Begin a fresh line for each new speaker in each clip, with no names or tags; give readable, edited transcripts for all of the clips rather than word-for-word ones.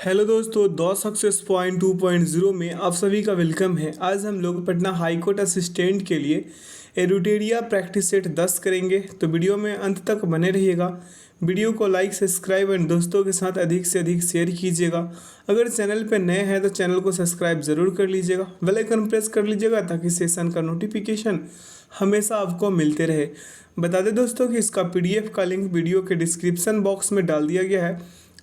Hello दोस्तों, दो success point 2.0 में आप सभी का वेलकम है। आज हम लोग पटना हाई कोर्ट असिस्टेंट के लिए एरुटेरिया प्रैक्टिस सेट 10 करेंगे, तो वीडियो में अंत तक बने रहिएगा। वीडियो को लाइक, सब्सक्राइब एंड दोस्तों के साथ अधिक से अधिक शेयर कीजिएगा। अगर चैनल पर नए हैं तो चैनल को सब्सक्राइब ज़रूर कर लीजिएगा, बेल आइकन प्रेस कर लीजिएगा ताकि सेशन का नोटिफिकेशन हमेशा आपको मिलते रहे। बता दें दोस्तों कि इसका PDF का लिंक वीडियो के डिस्क्रिप्शन बॉक्स में डाल दिया गया है,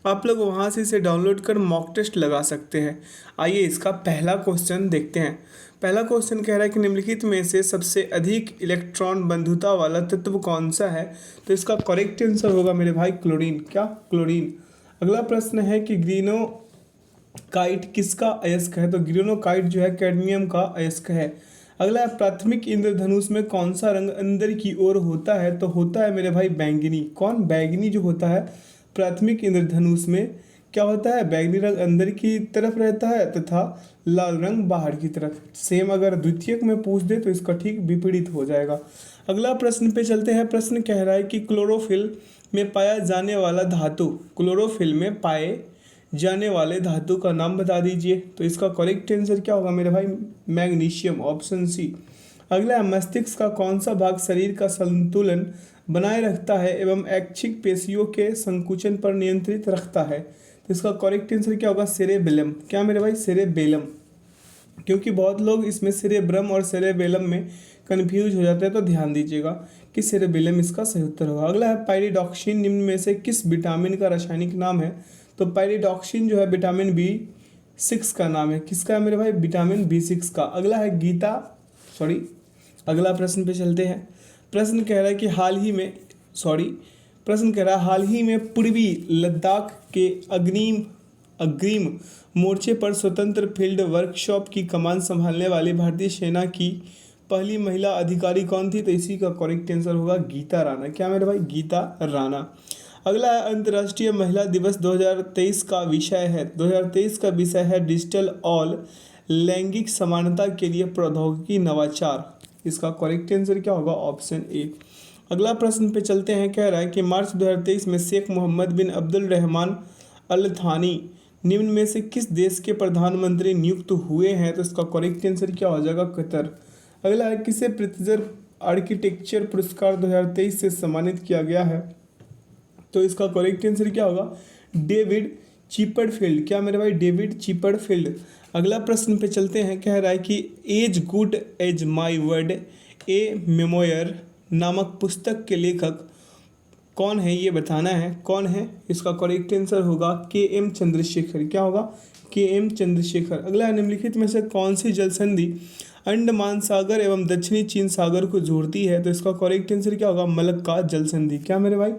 आप लोग वहां से इसे डाउनलोड कर मॉक टेस्ट लगा सकते हैं। आइए इसका पहला क्वेश्चन देखते हैं। पहला क्वेश्चन कह रहा है कि निम्नलिखित में से सबसे अधिक इलेक्ट्रॉन बंधुता वाला तत्व कौन सा है। तो इसका करेक्ट आंसर होगा मेरे भाई क्लोरीन। क्या? क्लोरीन। अगला प्रश्न है कि ग्रीनोकाइट किसका अयस्क है। तो ग्रीनोकाइट जो है कैडमियम का अयस्क है। अगला है प्राथमिक इंद्रधनुष में कौन सा रंग अंदर की ओर होता है। तो होता है मेरे भाई बैंगनी। कौन? बैंगनी जो होता है प्राथमिक इंद्रधनुष में क्या होता है, बैंगनी रंग अंदर की तरफ रहता है तथा लाल रंग बाहर की तरफ। सेम अगर द्वितीयक में पूछ दे तो इसका ठीक विपरीत हो जाएगा। अगला प्रश्न पे चलते हैं। प्रश्न कह रहा है कि क्लोरोफिल में पाया जाने वाला धातु, क्लोरोफिल में पाए जाने वाले धातु का नाम बता दीजिए। तो इसका करेक्ट आंसर क्या होगा मेरे भाई? Magnesium, option C. अगला है मस्तिष्क का कौन सा भाग शरीर का संतुलन बनाए रखता है एवं ऐच्छिक पेशियों के संकुचन पर नियंत्रित रखता है। तो इसका करेक्ट आंसर क्या होगा? सेरेबेलम। क्या मेरे भाई? सेरेबेलम। क्योंकि बहुत लोग इसमें सेरेब्रम और सेरेबेलम में कन्फ्यूज हो जाते हैं, तो ध्यान दीजिएगा कि सेरेबेलम इसका सही उत्तर होगा। अगला है पायरिडॉक्सिन निम्न में से किस विटामिन का रासायनिक नाम है। तो पायरिडॉक्सिन जो है विटामिन B6 का नाम है। किसका है मेरे भाई? विटामिन B6 का। अगला है अगला प्रश्न पे चलते हैं। प्रश्न कह रहा है कि हाल ही में पूर्वी लद्दाख के अग्रिम मोर्चे पर स्वतंत्र फील्ड वर्कशॉप की कमान संभालने वाली भारतीय सेना की पहली महिला अधिकारी कौन थी। तो इसी का करेक्ट आंसर होगा गीता राणा। क्या मेरे भाई? गीता राणा। अगला है अंतर्राष्ट्रीय महिला दिवस 2023 का विषय है। 2023 का विषय है डिजिटल ऑल लैंगिक समानता के लिए प्रौद्योगिकी नवाचार। इसका करेक्ट आंसर क्या होगा? Option A. अगला प्रश्न पे चलते हैं। कह रहा है कि मार्च 2023 में शेख मोहम्मद बिन अब्दुल रहमान अल थानी निम्न में से किस देश के प्रधानमंत्री नियुक्त हुए हैं। तो इसका करेक्ट आंसर क्या हो जाएगा? कतर। अगला है किसे प्रित्जर आर्किटेक्चर पुरस्कार 2023 से सम्मानित किया गया है। तो इसका करेक्ट आंसर क्या होगा? David Chipperfield. क्या मेरे भाई? David Chipperfield. अगला प्रश्न पे चलते हैं। कह रहा है कि as good as my word a memoir नामक पुस्तक के लेखक कौन है, ये बताना है। कौन है? इसका करेक्ट आंसर होगा KM चंद्रशेखर। क्या होगा? KM चंद्रशेखर। अगला निम्नलिखित में से कौन सी जल संधि अंडमान सागर एवं दक्षिणी चीन सागर को जोड़ती है। तो इसका करेक्ट आंसर क्या होगा? मलक्का जल संधि। क्या मेरे भाई?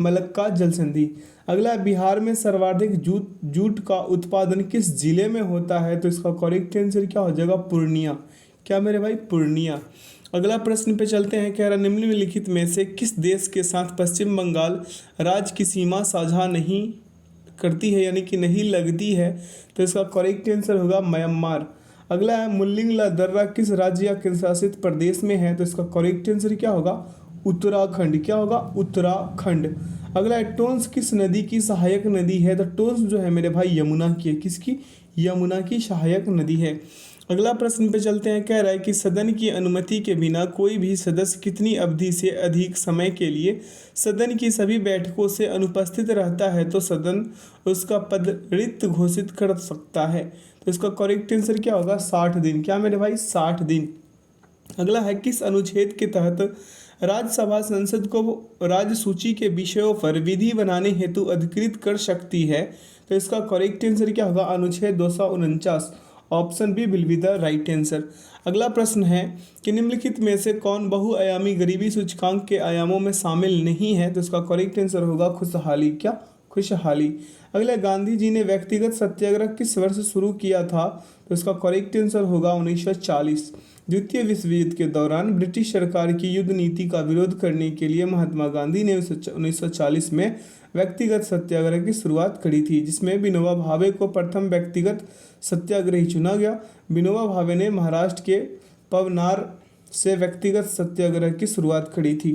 मलक्का जल संधि। अगला बिहार में सर्वाधिक जूट का उत्पादन किस जिले में होता है। तो इसका करेक्ट आंसर क्या हो जाएगा? पूर्णिया। क्या मेरे भाई? पूर्णिया। अगला प्रश्न पे चलते हैं। कह रहा निम्नलिखित में से किस देश के साथ पश्चिम बंगाल राज्य की सीमा साझा नहीं करती है, यानी कि नहीं लगती है। तो इसका करेक्ट आंसर होगा म्यांमार। अगला है मुल्लिंगला दर्रा किस राज्य या केंद्र शासित प्रदेश में है। तो इसका करेक्ट आंसर क्या होगा? उत्तराखंड। क्या होगा? उत्तराखंड। अगला है टोंस किस नदी की सहायक नदी है। तो टोंस जो है मेरे भाई यमुना की है। किसकी? यमुना की सहायक नदी है। अगला प्रश्न पे चलते हैं। कह रहा है कि सदन की अनुमति के बिना कोई भी सदस्य कितनी अवधि से अधिक समय के लिए सदन की सभी बैठकों से अनुपस्थित रहता है तो सदन उसका पद रिक्त घोषित कर सकता है। तो इसका करेक्ट आंसर क्या होगा? 60 दिन। क्या मेरे भाई? 60 दिन। अगला है किस अनुच्छेद के तहत राज्यसभा संसद को राज्य सूची के विषयों पर विधि बनाने हेतु अधिकृत कर सकती है। तो इसका करेक्ट आंसर क्या होगा? अनुच्छेद 249। Option B will be the right answer. अगला प्रश्न है कि निम्नलिखित में से कौन बहुआयामी गरीबी सूचकांक के आयामों में शामिल नहीं है। तो इसका करेक्ट आंसर होगा खुशहाली। क्या? खुशहाली। अगला गांधी जी ने व्यक्तिगत सत्याग्रह किस वर्ष शुरू किया था। तो इसका करेक्ट आंसर होगा 1940। द्वितीय विश्व युद्ध के दौरान ब्रिटिश सरकार की युद्ध नीति का विरोध करने के लिए महात्मा गांधी ने 1940 में व्यक्तिगत सत्याग्रह की शुरुआत करी थी, जिसमें विनोबा भावे को प्रथम व्यक्तिगत सत्याग्रही चुना गया। विनोबा भावे ने महाराष्ट्र के पवनार से व्यक्तिगत सत्याग्रह की शुरुआत करी थी।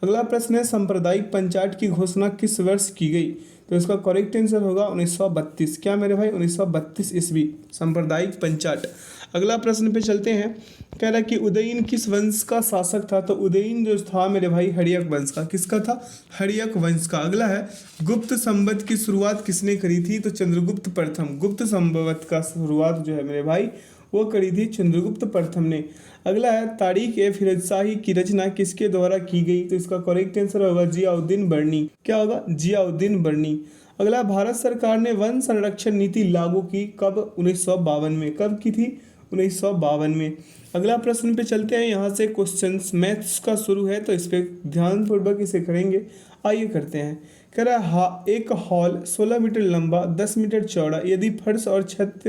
अगला प्रश्न है सांप्रदायिक पंचायत की घोषणा किस वर्ष की गई। तो इसका करेक्ट आंसर होगा 1932। क्या मेरे भाई, 1932 ईस्वी, सांप्रदायिक पंचाट। अगला प्रश्न पे चलते हैं। कह रहा है कि उदयन किस वंश का शासक था? तो उदयन जो था मेरे भाई हर्यक वंश का। किसका था? हर्यक वंश का। अगला है गुप्त संवत की शुरुआत किसने करी थी? तो चंद्रगुप्त प्रथम। गुप्त संवत का शुरुआत जो है मेरे भाई वो करी थी चंद्रगुप्त प्रथम ने। अगला है तारीख ए फिरोजशाही की रचना किसके द्वारा की गई? तो इसका करेक्ट आंसर होगा जियाउद्दीन बर्नी। क्या होगा? जियाउद्दीन बर्नी। अगला, भारत सरकार ने वन संरक्षण नीति लागू की कब? 1952 में। कब की थी? 1952 में। अगला प्रश्न पे चलते हैं। यहाँ से क्वेश्चंस मैथ्स का शुरू है तो इस पर ध्यानपूर्वक इसे करेंगे। आइए करते हैं। कह रहा है एक हॉल 16 मीटर लंबा 10 मीटर चौड़ा यदि फर्श और छत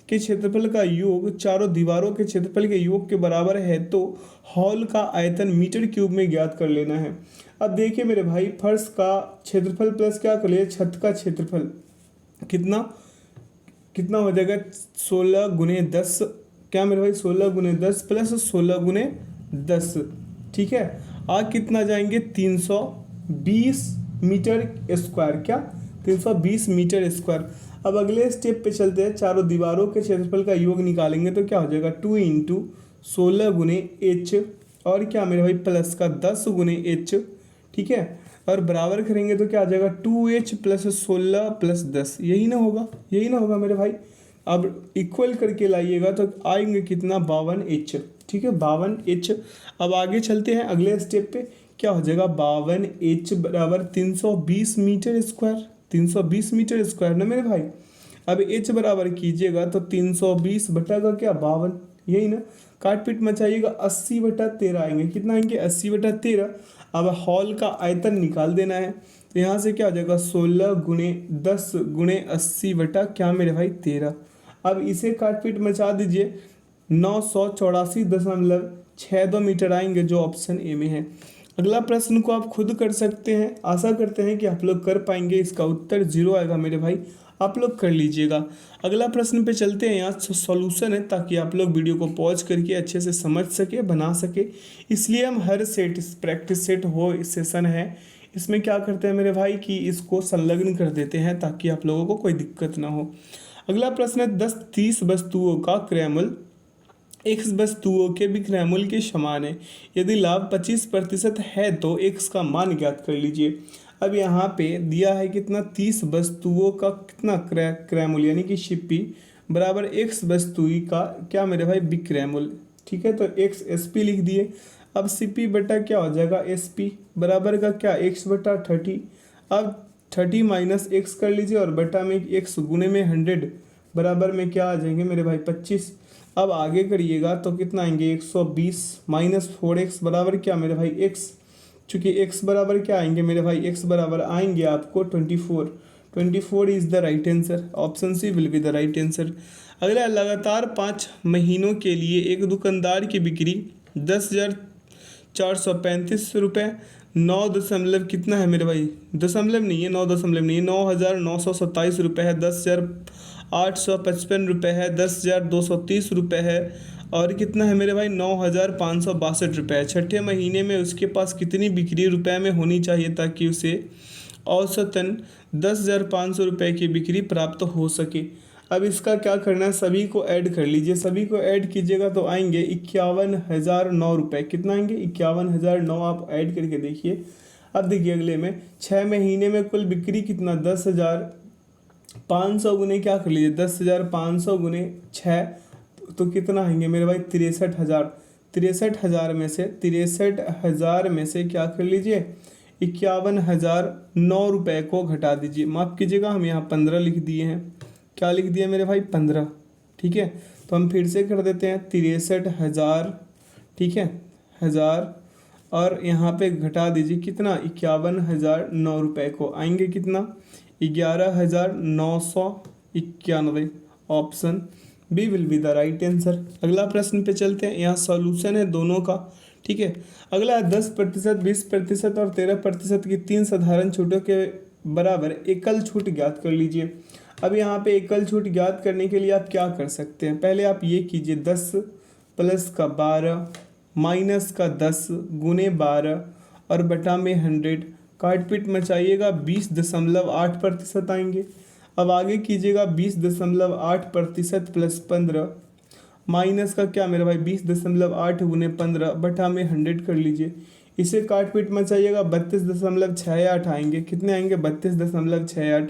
के क्षेत्रफल का योग चारों दीवारों के क्षेत्रफल के योग के बराबर है तो हॉल का आयतन मीटर क्यूब में ज्ञात कर लेना है। अब देखिए मेरे भाई, फर्श का क्षेत्रफल प्लस क्या कर लिया, छत का क्षेत्रफल, कितना कितना हो जाएगा? 16 गुने 10। क्या मेरे भाई? 16 गुने 10 प्लस 16 गुने 10। ठीक है, आगे कितना जाएंगे? 320 मीटर स्क्वायर। क्या? 320 मीटर स्क्वायर। अब अगले स्टेप पे चलते हैं। चारों दीवारों के क्षेत्रफल का योग निकालेंगे तो क्या हो जाएगा? 2 इंटू 16 गुने एच और क्या मेरे भाई प्लस का 10 गुने एच। ठीक है, और बराबर करेंगे तो क्या आ जाएगा? 2h plus 16 plus 10। यही ना होगा? यही ना होगा मेरे भाई? अब इक्वल करके लाइएगा तो आएंगे कितना? 52h। ठीक है, 52h। अब आगे चलते हैं अगले स्टेप पे। क्या हो जाएगा? 52h बराबर 320 मीटर स्क्वायर। 320 मीटर स्क्वायर ना मेरे भाई। अब h बराबर कीजिएगा तो 320 बटा का क्या? 52। यही ना? काट पीट मचाइएगा, 80/13 आएंगे। कितना आएंगे? 80/13। अब हॉल का आयतन निकाल देना है तो यहाँ से क्या हो जाएगा? 16 गुने 10 गुने 80 बटा क्या मेरे भाई? 13। अब इसे काट पीट मचा दीजिए, 984.62 मीटर आएंगे जो ऑप्शन ए में है। अगला प्रश्न को आप खुद कर सकते हैं। आशा करते हैं कि आप लोग कर पाएंगे। इसका उत्तर 0 आएगा मेरे भाई, आप लोग कर लीजिएगा। अगला प्रश्न पे चलते हैं। यहाँ सॉल्यूशन है ताकि आप लोग वीडियो को पॉज करके अच्छे से समझ सके, बना सके। इसलिए हम हर सेट प्रैक्टिस सेट हो सेशन है इसमें क्या करते हैं मेरे भाई कि इसको संलग्न कर देते हैं ताकि आप लोगों को कोई दिक्कत ना हो। अगला प्रश्न है 10-30 वस्तुओं का क्रयमूल्य x वस्तुओं के विक्रयमूल्य के समान है। यदि लाभ 25% है तो x का मान ज्ञात कर लीजिए। अब यहाँ पे दिया है कितना? 30 वस्तुओं का कितना क्रय मूल्य यानी कि शिपी बराबर x वस्तु का क्या मेरे भाई? विक्रय मूल्य। ठीक है, तो x SP लिख दिए। अब CP बटा क्या हो जाएगा? SP बराबर का क्या? x बटा 30। अब 30 माइनस x कर लीजिए और बटा में x गुने में 100 बराबर में क्या आ जाएंगे मेरे भाई? 25। अब आगे करिएगा तो कितना आएंगे? 120 माइनस 4x बराबर क्या मेरे भाई? x। चूँकि x बराबर क्या आएंगे मेरे भाई? x बराबर आएंगे आपको 24। 24 is the right answer. Option C will be the right answer. अगला, लगातार 5 महीनों के लिए एक दुकानदार की बिक्री 10,435 रुपये 9 दशमलव कितना है मेरे भाई? दशमलव नहीं है, 9 दशमलव नहीं है, 9,927 रुपये है, 10,855 रुपये है, 10,230 रुपये है और कितना है मेरे भाई? 9,562 रुपये है। छठे महीने में उसके पास कितनी बिक्री रुपए में होनी चाहिए ताकि उसे औसतन 10,500 रुपये की बिक्री प्राप्त हो सके? अब इसका क्या करना है? सभी को ऐड कर लीजिए। सभी को ऐड कीजिएगा तो आएंगे 51,009 रुपये। कितना आएंगे? 51,009। आप ऐड करके देखिए। अब देखिए अगले में 6 महीने में कुल बिक्री कितना? 10,500 गुने क्या कर लीजिए? 10,500 गुने 6 तो कितना आएंगे मेरे भाई? 63,000। 63,000 में से 63,000 में से क्या कर लीजिए? 51,009 रुपये को घटा दीजिए। माफ़ कीजिएगा, हम यहाँ 15 लिख दिए हैं। क्या लिख दिया मेरे भाई? 15। ठीक है, तो हम फिर से कर देते हैं 63,000। ठीक है, 1000 और यहाँ पे घटा दीजिए कितना? 51,009 रुपये को आएंगे कितना? 11,991। Option B will be the right answer. अगला प्रश्न पे चलते हैं। यहाँ सॉल्यूशन है दोनों का। ठीक है, अगला 10%, 20% और 13% की 3 साधारण छूटों के बराबर एकल छूट ज्ञात कर लीजिए। अब यहाँ पे एकल छूट ज्ञात करने के लिए आप क्या कर सकते हैं? पहले आप ये कीजिए, 10 प्लस का 12 माइनस का 10 गुने 12 और बटा में 100 काटपीट मचाइएगा 20.8% आएंगे। अब आगे कीजिएगा 20.8% प्लस 15 माइनस का क्या मेरे भाई 20.8 गुने 15 बटा में 100 कर लीजिए। इसे काटपीट मचाइएगा 32.68 आएंगे। कितने आएंगे 32.68।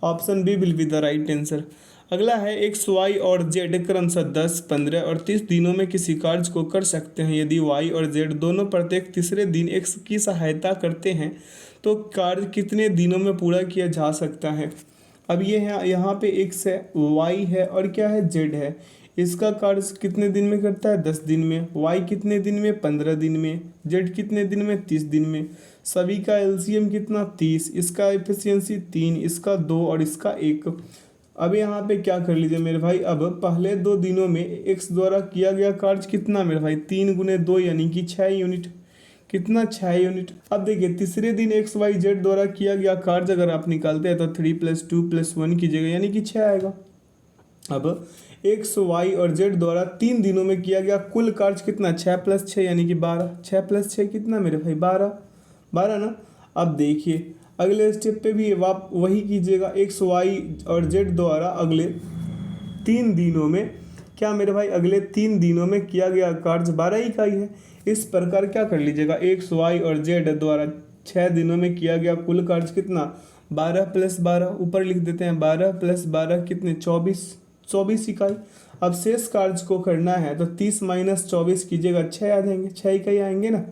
Option B will be the right answer. अगला है एक्स वाई और जेड क्रमशः 10, 15 और 30 दिनों में किसी कार्य को कर सकते हैं। यदि वाई और जेड दोनों प्रत्येक तीसरे दिन एक्स की सहायता करते हैं तो कार्य कितने दिनों में पूरा किया जा सकता है। अब ये है यहाँ पे एक्स है, वाई है और क्या है जेड है। इसका कार्य कितने दिन में करता है 10 दिन में, वाई कितने दिन में 15 दिन में, जेड कितने दिन में 30 दिन में। सभी का एलसीएम कितना 30, इसका एफिशिएंसी 3, इसका 2 और इसका 1। अब यहाँ पे क्या कर लीजिए मेरे भाई, अब पहले 2 दिनों में एक्स द्वारा किया गया कार्य कितना मेरे भाई 3 गुने 2 यानी कि 6 यूनिट। कितना 6 यूनिट। अब देखिए तीसरे दिन एक्स वाई जेड द्वारा किया गया कार्य अगर आप निकालते हैं तो 3 + 2 + 1 कीजिएगा यानी कि 6 आएगा। अब एक्स वाई और जेड द्वारा 3 दिनों में किया गया कुल कार्य कितना 6 + 6 यानी कि 12। 6 + 6 कितना मेरे भाई 12 ना। अब देखिए अगले स्टेप पे भी आप वही कीजिएगा। एक्स वाई और जेड द्वारा अगले 3 दिनों में क्या मेरे भाई अगले 3 दिनों में किया गया कार्य 12 इकाई है। इस प्रकार क्या कर लीजिएगा एक्स वाई और जेड द्वारा 6 दिनों में किया गया कुल कार्य कितना 12 + 12 ऊपर लिख देते हैं 12 + 12 कितने 24 इकाई। अब शेष कार्य को करना है तो 30 - 24 कीजिएगा 6 आ जाएंगे, 6 इकाई आएंगे ना।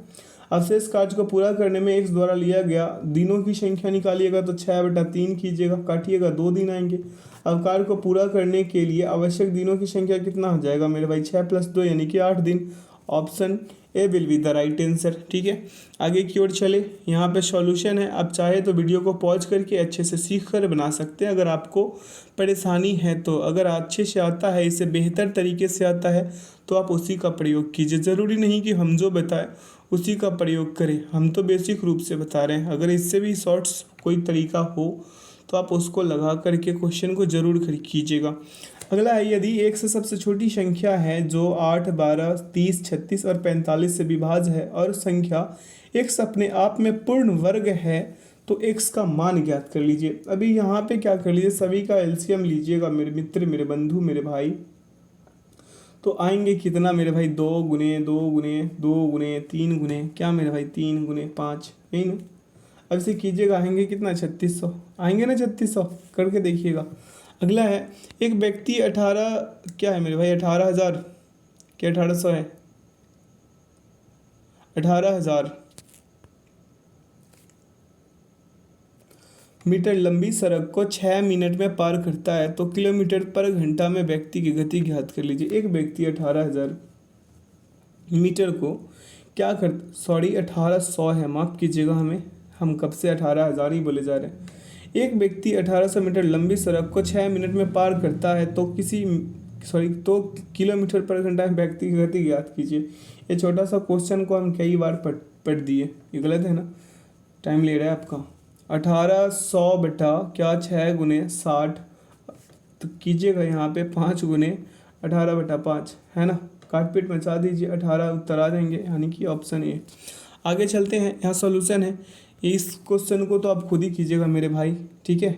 अब शेष कार्य को पूरा करने में एक्स द्वारा लिया गया दिनों की संख्या निकालिएगा तो 6/3 कीजिएगा, काटिएगा 2 दिन आएंगे। अब कार्य को पूरा करने के लिए आवश्यक दिनों की संख्या कितना हो जाएगा मेरे भाई 6 + 2 यानी कि 8 दिन। Option A will be the right answer. ठीक है, आगे की ओर चले। यहाँ पे सॉल्यूशन है, आप चाहे तो वीडियो को पॉज करके अच्छे से सीख कर बना सकते हैं अगर आपको परेशानी है तो। अगर अच्छे से आता है, इससे बेहतर तरीके से आता है तो आप उसी का प्रयोग कीजिए। ज़रूरी नहीं कि हम जो बताएं उसी का प्रयोग करें, हम तो बेसिक रूप से बता रहे हैं। अगर इससे भी शॉर्ट्स कोई तरीका हो तो आप उसको लगा करके क्वेश्चन को जरूर कीजिएगा। अगला है यदि एक से सबसे छोटी संख्या है जो 8, 12, 30, 36 और 45 से विभाज्य है और संख्या x अपने आप में पूर्ण वर्ग है तो x का मान ज्ञात कर लीजिए। अभी यहाँ पे क्या कर लीजिए सभी का एलसीएम लीजिएगा मेरे मित्र, मेरे बंधु, मेरे भाई। तो आएंगे कितना मेरे भाई 2 गुने 2 गुने 2 गुने 3 गुने क्या मेरे भाई 3 गुने 5, यही ना। अब इसे कीजिएगा आएंगे कितना 3600 आएंगे ना, 3600 करके देखिएगा। अगला है एक व्यक्ति 18 क्या है मेरे भाई 18,000 क्या 1800 है 18,000 मीटर लंबी सड़क को 6 मिनट में पार करता है तो किलोमीटर पर घंटा में व्यक्ति की गति ज्ञात कर लीजिए। एक व्यक्ति 18,000 मीटर को क्या कर 1800 है, माफ़ कीजिएगा हम कब से 18,000 ही बोले जा रहे हैं। एक व्यक्ति 1800 मीटर लंबी सड़क को 6 मिनट में पार करता है तो तो किलोमीटर पर घंटा में व्यक्ति की गति ज्ञात कीजिए। ये छोटा सा क्वेश्चन को हम कई बार पढ़ दिए, ये गलत है ना, टाइम ले रहा है आपका। 1800 बटा क्या 6 गुने 60 तो कीजिएगा यहाँ पे 5 गुने 18/5 है ना, काटपीट मचा दीजिए 18 उत्तर आ जाएंगे यानी कि ऑप्शन ए। आगे चलते हैं, यहाँ सॉल्यूशन है। इस क्वेश्चन को तो आप खुद ही कीजिएगा मेरे भाई, ठीक है।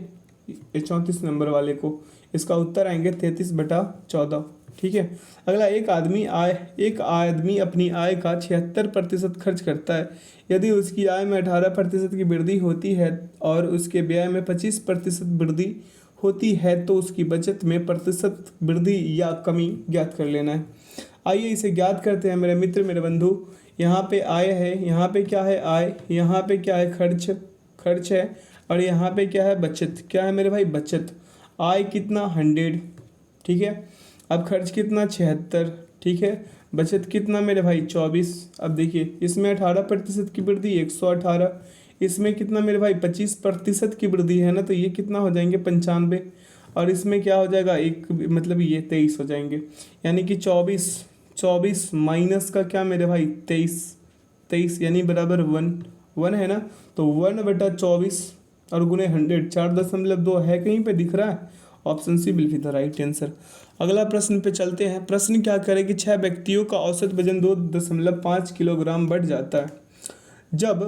34 नंबर वाले को इसका उत्तर आएंगे 33/14, ठीक है। अगला एक आदमी अपनी आय का 76% खर्च करता है। यदि उसकी आय में 18% की वृद्धि होती है और उसके व्यय में 25% वृद्धि होती है तो उसकी बचत में प्रतिशत वृद्धि या कमी ज्ञात कर लेना है। आइए इसे ज्ञात करते हैं मेरे मित्र, मेरे बंधु। यहाँ पे आय है, यहाँ पे क्या है आय, यहाँ पे क्या है खर्च है और यहाँ पे क्या है बचत, क्या है मेरे भाई बचत। आय कितना 100, ठीक है। अब खर्च कितना 76, ठीक है। बचत कितना मेरे भाई 24। अब देखिए इसमें 18% की वृद्धि 118, इसमें कितना मेरे भाई 25% की वृद्धि है ना, तो ये कितना हो जाएंगे 95 और इसमें क्या हो जाएगा एक मतलब ये 23 हो जाएंगे यानी कि 24 माइनस का क्या मेरे भाई 23 यानी बराबर 1 है ना, तो 1/24 और गुने 100 4.2 है, कहीं पे दिख रहा है। Option C will be the right answer. अगला प्रश्न पे चलते हैं। प्रश्न क्या करे कि 6 व्यक्तियों का औसत वजन 2.5 किलोग्राम बढ़ जाता है जब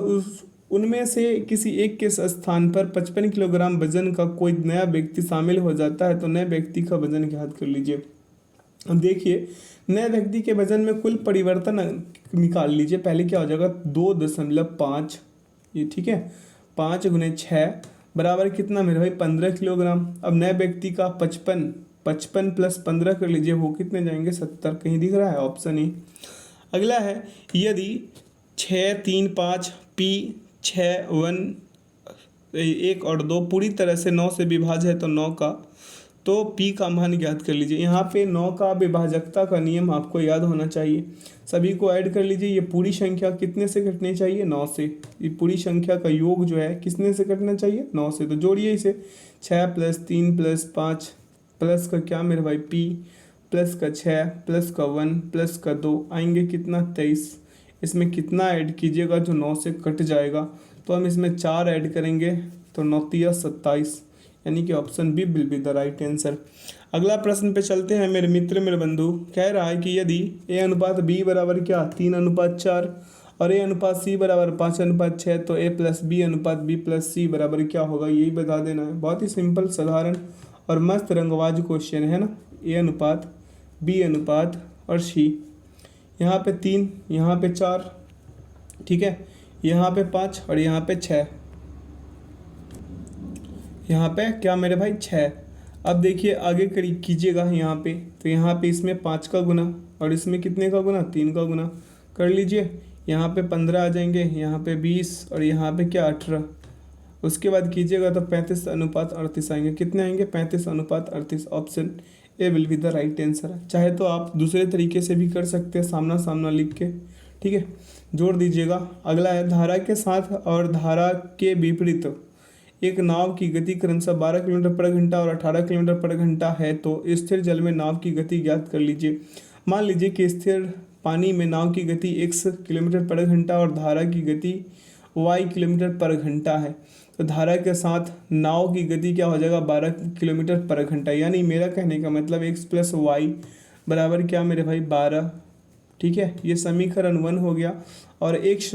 उनमें से किसी एक के स्थान पर 55 किलोग्राम वजन का कोई नया व्यक्ति शामिल हो जाता है तो नए व्यक्ति का वजन ज्ञात कर लीजिए। अब देखिए, नए व्यक्ति के वजन में कुल परिवर्तन निकाल लीजिए। पहले क्या हो जाएगा, 2.5, ये ठीक है, 5 × 6 बराबर कितना मेरे भाई 15 किलोग्राम। अब नए व्यक्ति का 55 + 15 कर लीजिए, वो कितने जाएंगे 70। कहीं दिख रहा है, ऑप्शन ई। अगला है, यदि 6, 3, 5 पी 6, 1 और 2 पूरी तरह से 9 से विभाज्य है तो 9 का, तो पी का मान ज्ञात कर लीजिए। यहाँ पे 9 का विभाजकता का नियम आपको याद होना चाहिए। सभी को ऐड कर लीजिए। ये पूरी संख्या कितने से घटनी चाहिए, 9 से। ये पूरी संख्या का योग जो है किसने से घटना चाहिए, 9 से। तो जोड़िए इसे, 6 + 3 + 5 प्लस का क्या मेरे भाई पी, प्लस का 6 प्लस का 1 प्लस का 2 आएंगे कितना 23। इसमें कितना ऐड कीजिएगा जो 9 से कट जाएगा, तो हम इसमें 4 ऐड करेंगे तो 9 × 27, यानी कि option B will be the right answer. अगला प्रश्न पे चलते हैं मेरे मित्र, मेरे बंधु। कह रहा है कि यदि A/B बराबर क्या 3:4 और A/C बराबर 5:6 तो A+B/B+C बराबर क्या होगा, यही बता देना है। बहुत ही सिंपल, साधारण और मस्त रंगवाज क्वेश्चन है ना। A/B/ और C, यहाँ पे 3, यहाँ पे 4, ठीक है, यहाँ पे 5 और यहाँ पे 6, यहाँ पे क्या मेरे भाई 6। अब देखिए आगे करीब कीजिएगा यहाँ पे, तो यहाँ पे इसमें 5 का गुना और इसमें कितने का गुना, 3 का गुना कर लीजिए। यहाँ पे 15 आ जाएंगे, यहाँ पे 20 और यहाँ पे क्या 18। उसके बाद कीजिएगा तो 35:38 आएंगे। कितने आएंगे, 35:38। Option A will be the right answer. चाहे तो आप दूसरे तरीके से भी कर सकते हैं, सामना सामना लिख के, ठीक है, जोड़ दीजिएगा। अगला है, धारा के साथ और धारा के विपरीत एक नाव की गति क्रमशः 12 किलोमीटर/घंटा और 18 किलोमीटर/घंटा है तो स्थिर जल में नाव की गति ज्ञात कर लीजिए। मान लीजिए कि स्थिर पानी में नाव की गति x किलोमीटर/घंटा और धारा की गति y किलोमीटर/घंटा है, तो धारा के साथ नाव की गति क्या हो जाएगा 12 किलोमीटर/घंटा। यानी मेरा कहने का मतलब x + y बराबर क्या मेरे भाई 12, ठीक है। ये समीकरण 1 हो गया। और x -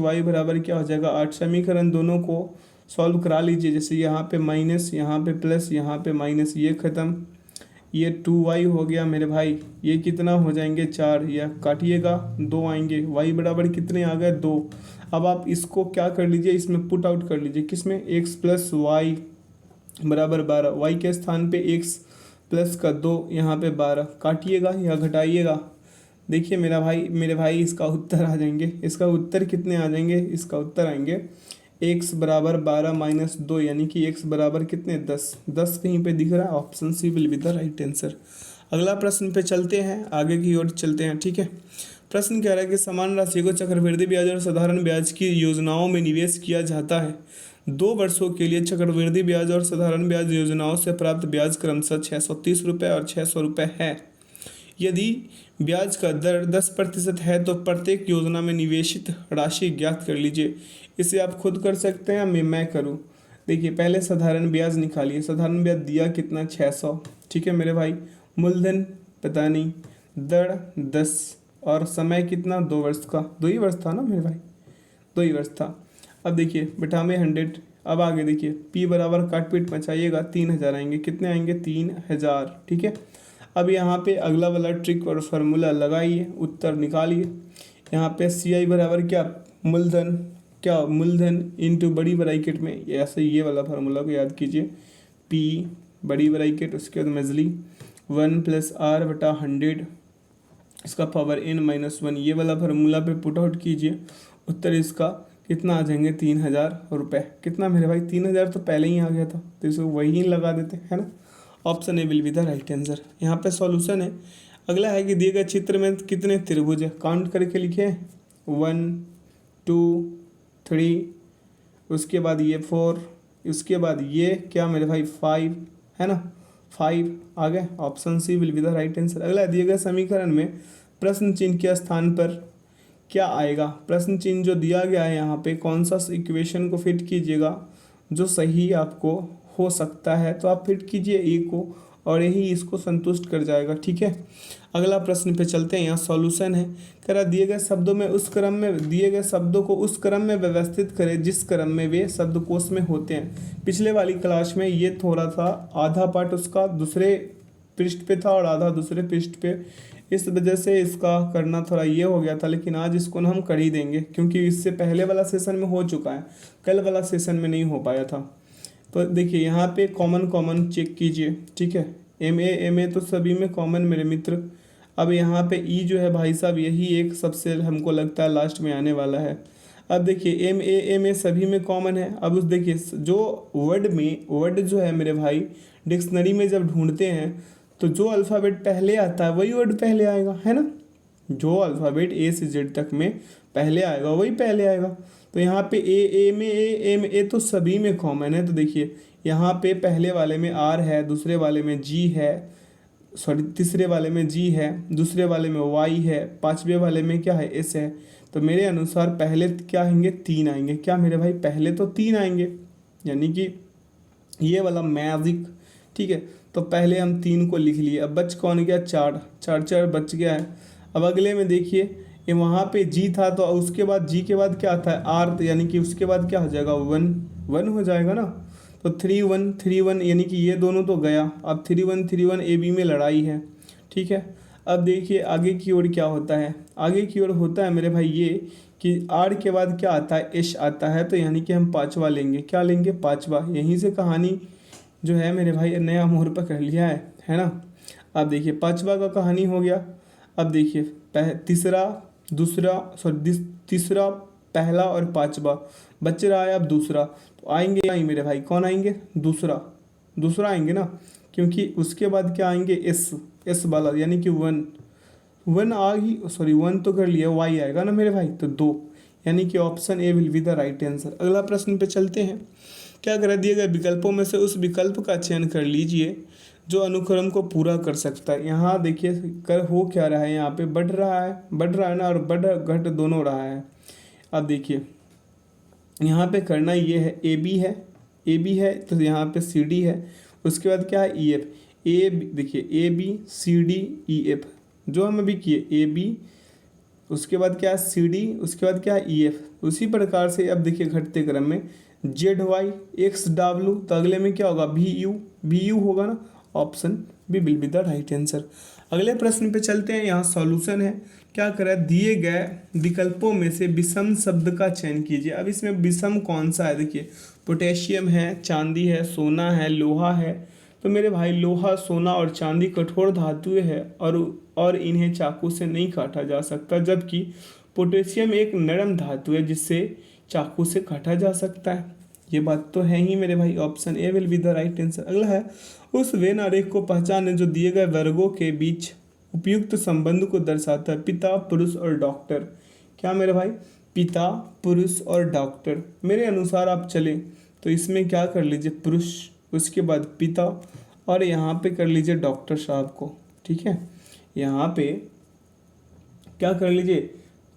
y बराबर क्या हो जाएगा 8। समीकरण दोनों को सॉल्व करा लीजिए। जैसे यहाँ पे माइनस, यहाँ पे प्लस, यहाँ पे माइनस, ये ख़त्म, ये 2y हो गया मेरे भाई। ये कितना हो जाएंगे 4, या काटिएगा 2 आएंगे। y बराबर कितने आ गए 2। अब आप इसको क्या कर लीजिए, इसमें पुट आउट कर लीजिए। किसमें, x + y बराबर 12, y के स्थान पे x प्लस का 2, यहाँ पे 12, काटिएगा या घटाइएगा। देखिए मेरे भाई इसका उत्तर आ जाएंगे, इसका उत्तर कितने आ जाएंगे, इसका उत्तर आएंगे x बराबर 12 - 2, यानी कि x बराबर कितने 10 कहीं पे दिख रहा है। Option C will be the right answer. अगला प्रश्न पे चलते हैं, आगे की ओर चलते हैं, ठीक है। प्रश्न कह रहा है कि समान राशि को चक्रवृद्धि ब्याज और साधारण ब्याज की योजनाओं में निवेश किया जाता है। 2 वर्षों के लिए चक्रवृद्धि ब्याज और साधारण ब्याज योजनाओं से प्राप्त ब्याज क्रमशः 630 रुपये और 600 रुपये है। यदि ब्याज का दर 10% है तो प्रत्येक योजना में निवेशित राशि ज्ञात कर लीजिए। इसे आप खुद कर सकते हैं या मैं करूं। देखिए पहले साधारण ब्याज निकालिए। साधारण ब्याज दिया कितना 600, ठीक है मेरे भाई। मूलधन पता नहीं, दर 10 और समय कितना 2 वर्ष का, 2 ही वर्ष था ना मेरे भाई, 2 ही वर्ष था। अब देखिए बेटा में 100। अब आगे देखिए पी बराबर काट पीट मचाइएगा, 3000 आएंगे। कितने आएंगे 3000, ठीक है। अब यहाँ पे अगला वाला ट्रिक और फार्मूला लगाइए, उत्तर निकालिए। यहाँ पे CI बराबर क्या, मूलधन इंटू बड़ी ब्रैकेट में ऐसे ये वाला फार्मूला को याद कीजिए। P बड़ी ब्रैकेट, उसके बाद मजली 1 + R/100, इसका पावर n-1, ये वाला फार्मूला पे पुट आउट कीजिए। उत्तर इसका कितना आ जाएंगे 3000 रुपये। कितना मेरे भाई 3000 तो पहले ही आ गया था, तो इसको वही लगा देते हैं ना। Option A will be the right answer. यहाँ पे सॉल्यूशन है। अगला है कि दिए गए चित्र में कितने त्रिभुज है, काउंट करके लिखे 1 2 3, उसके बाद ये 4, उसके बाद ये क्या मेरे भाई 5 है ना, 5 आ गए। Option C will be the right answer. अगला दिए गए समीकरण में प्रश्न चिन्ह के स्थान पर क्या आएगा। प्रश्न चिन्ह जो दिया गया है यहाँ पे, कौन सा इक्वेशन को फिट कीजिएगा जो सही आपको हो सकता है, तो आप फिट कीजिए ए को और यही इसको संतुष्ट कर जाएगा। ठीक है, अगला प्रश्न पे चलते हैं। यहाँ सॉल्यूशन है, कह रहा दिए गए शब्दों में उस क्रम में दिए गए शब्दों को उस क्रम में व्यवस्थित करें जिस क्रम में वे शब्दकोश में होते हैं। पिछले वाली क्लास में ये थोड़ा सा आधा पार्ट उसका दूसरे पृष्ठ पे था और आधा दूसरे पृष्ठ पे, इस वजह से इसका करना थोड़ा ये हो गया था, लेकिन आज इसको ना हम कर ही देंगे क्योंकि इससे पहले वाला सेशन में हो चुका है, कल वाला सेशन में नहीं हो पाया था। तो देखिए यहाँ पे कॉमन चेक कीजिए। ठीक है, एम ए तो सभी में कॉमन मेरे मित्र। अब यहाँ पे ई जो है भाई साहब, यही एक सबसे हमको लगता है लास्ट में आने वाला है। अब देखिए एम ए सभी में कॉमन है। अब उस देखिए जो वर्ड जो है मेरे भाई डिक्शनरी में जब ढूंढते हैं तो जो अल्फ़ाबेट पहले आता है वही वर्ड पहले आएगा, है ना। जो अल्फ़ाबेट ए से जेड तक में पहले आएगा वही पहले आएगा। तो यहाँ पे एम ए तो सभी में कॉमन है। तो देखिए यहाँ पे पहले वाले में आर है, दूसरे वाले में जी है, सॉरी तीसरे वाले में जी है, दूसरे वाले में वाई है, पांचवे वाले में क्या है, एस है। तो मेरे अनुसार पहले क्या आएंगे, 3 आएंगे। क्या मेरे भाई, पहले तो 3 आएंगे, यानी कि ये वाला मैजिक। ठीक है, तो पहले हम 3 को लिख लिए। अब बच कौन गया, 4 बच गया है। अब अगले में देखिए ये वहाँ पे जी था, तो उसके बाद जी के बाद क्या आता है, आर, यानी कि उसके बाद क्या हो जाएगा, 1 हो जाएगा ना। तो 3 1 यानी कि ये दोनों तो गया। अब 3 1 ए बी में लड़ाई है। ठीक है, अब देखिए आगे की ओर क्या होता है। आगे की ओर होता है मेरे भाई ये कि आर के बाद क्या आता है, एश आता है। तो यानी कि हम पांचवा लेंगे। क्या लेंगे, पांचवा। यहीं से कहानी जो है मेरे भाई नया मोड़ पकड़ लिया है ना। अब देखिए पांचवा का कहानी हो गया। अब देखिए तीसरा पहला और पांचवा बच रहा है। अब दूसरा तो आएंगे नहीं मेरे भाई, कौन आएंगे, दूसरा आएंगे ना, क्योंकि उसके बाद क्या आएंगे, एस वाला, यानी कि 1 आ ही, सॉरी 1 तो कर लिया, वाई आएगा ना मेरे भाई। तो 2, यानी कि option A will be the right answer. अगला प्रश्न पे चलते हैं। क्या करा, दिए गए विकल्पों में से उस विकल्प का चयन कर लीजिए जो अनुक्रम को पूरा कर सकता है। यहाँ देखिए कर हो क्या रहा है, यहाँ पे बढ़ रहा है ना, और बढ़ घट दोनों रहा है। अब देखिए यहाँ पे करना ये है, ए बी है तो यहाँ पे सी डी है, उसके बाद क्या है, ई एफ। देखिए A B C D E F जो हम अभी किए, ए बी उसके बाद क्या है, सी डी, उसके बाद क्या है, ई एफ। उसी प्रकार से अब देखिए घटते क्रम में जेड वाई एक्स डब्ल्यू, तो अगले में क्या होगा, बी यू होगा ना। Option B will be the right answer. अगले प्रश्न पे चलते हैं। यहाँ सॉल्यूशन है, क्या करें, दिए गए विकल्पों में से विषम शब्द का चयन कीजिए। अब इसमें विषम कौन सा है, देखिए पोटेशियम है, चांदी है, सोना है, लोहा है। तो मेरे भाई लोहा, सोना और चांदी कठोर धातुएं है और इन्हें चाकू से नहीं काटा जा सकता, जबकि पोटेशियम एक नरम धातु है जिससे चाकू से काटा जा सकता है। ये बात तो है ही मेरे भाई, option A will be the right answer. अगला है, उस वेन आरेख को पहचाने जो दिए गए वर्गों के बीच उपयुक्त संबंध को दर्शाता है। पिता, पुरुष और डॉक्टर। क्या मेरे भाई, पिता, पुरुष और डॉक्टर। मेरे अनुसार आप चले तो इसमें क्या कर लीजिए, पुरुष, उसके बाद पिता, और यहाँ पे कर लीजिए डॉक्टर साहब को। ठीक है, यहाँ पे क्या कर लीजिए,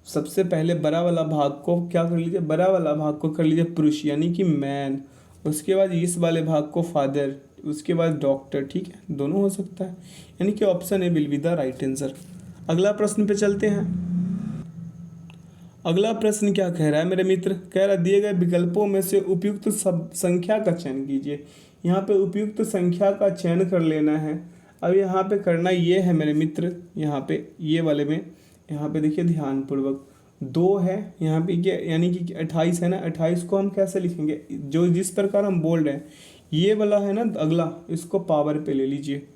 सबसे पहले बड़ा वाला भाग को क्या कर लीजिए, बड़ा वाला भाग को कर लीजिए पुरुष, यानी कि मैन। उसके बाद इस वाले भाग को फादर, उसके बाद डॉक्टर। ठीक है, दोनों हो सकता है, यानी कि option A will be the right answer. अगला प्रश्न पे चलते हैं। अगला प्रश्न क्या कह रहा है मेरे मित्र, कह रहा है दिए गए विकल्पों में से उपयुक्त संख्या का चयन कीजिए। यहाँ पे उपयुक्त संख्या का चयन कर लेना है। अब यहाँ पे करना ये है मेरे मित्र, यहाँ पे ये वाले में, यहाँ पे देखिए ध्यानपूर्वक 2 है, यहाँ पे क्या, यानी कि 28 है ना। 28 को हम कैसे लिखेंगे, जो जिस प्रकार हम बोल रहे हैं, ये वाला है ना अगला, इसको पावर पे ले लीजिए।